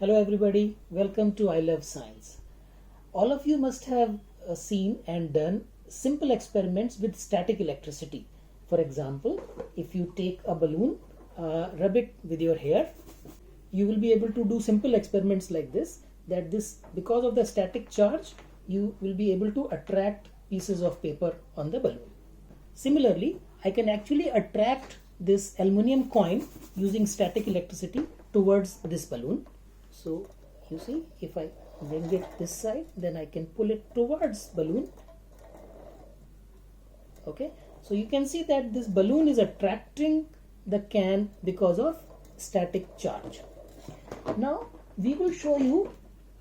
Hello everybody, welcome to I Love Science. All of you must have seen and done simple experiments with static electricity. For example, if you take a balloon, rub it with your hair, you will be able to do simple experiments like this, because of the static charge, you will be able to attract pieces of paper on the balloon. Similarly, I can actually attract this aluminum coin using static electricity towards this balloon. So you see, if I bring it this side, then I can pull it towards balloon. Okay, so you can see that this balloon is attracting the can because of static charge. Now we will show you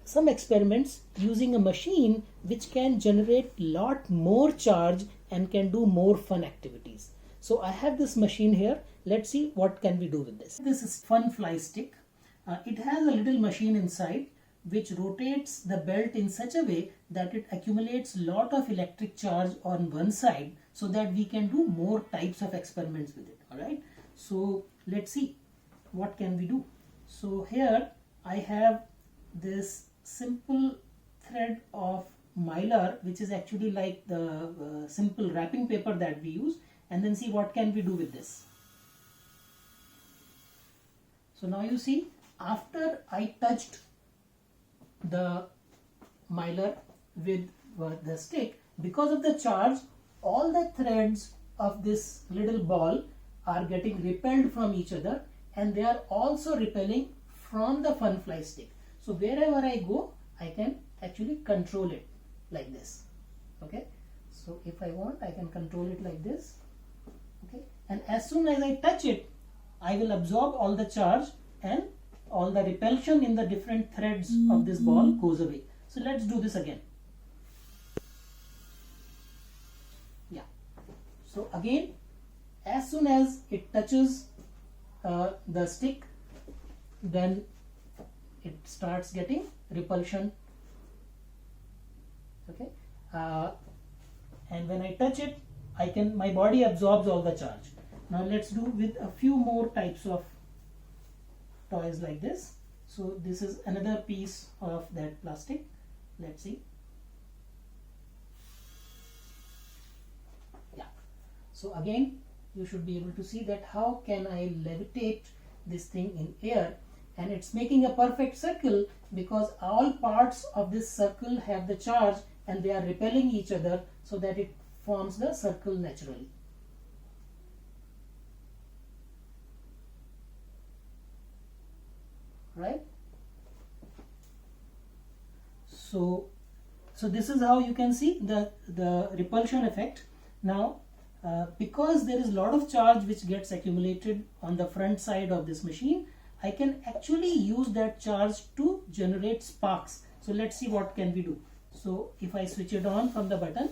some experiments using a machine which can generate lot more charge and can do more fun activities. So I have this machine here. Let's see what can we do with this. This is Fun Fly Stick. It has a little machine inside which rotates the belt in such a way that it accumulates lot of electric charge on one side so that we can do more types of experiments with it. Alright, so let's see what can we do. So here I have this simple thread of mylar, which is actually like the simple wrapping paper that we use, and then see what can we do with this. So now you see, after I touched the mylar with the stick, because of the charge, all the threads of this little ball are getting repelled from each other, and they are also repelling from the Fun Fly Stick. So wherever I go, I can actually control it like this. Okay, so if I want, I can control it like this. Okay, and as soon as I touch it, I will absorb all the charge and all the repulsion in the different threads of this ball goes away. So let's do this again. Yeah. So again, as soon as it touches the stick, then it starts getting repulsion. Okay. And when I touch it, my body absorbs all the charge. Now let's do with a few more types of toys like this. So this is another piece of that plastic. Let's see. Yeah. So again, you should be able to see that how can I levitate this thing in air, and it's making a perfect circle because all parts of this circle have the charge and they are repelling each other so that it forms the circle naturally. Right? So this is how you can see the repulsion effect. Now because there is a lot of charge which gets accumulated on the front side of this machine, I can actually use that charge to generate sparks. So let's see what can we do. So if I switch it on from the button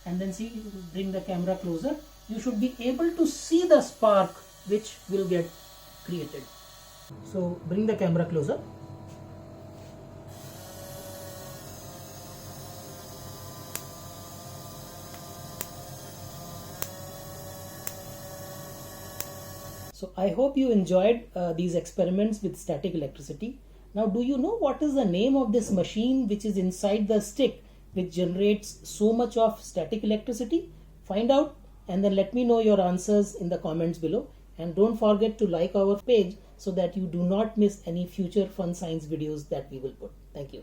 and then see, bring the camera closer, you should be able to see the spark which will get created. So bring the camera closer. So I hope you enjoyed these experiments with static electricity. Now do you know what is the name of this machine which is inside the stick which generates so much of static electricity? Find out and then let me know your answers in the comments below. And don't forget to like our page so that you do not miss any future fun science videos that we will put. Thank you.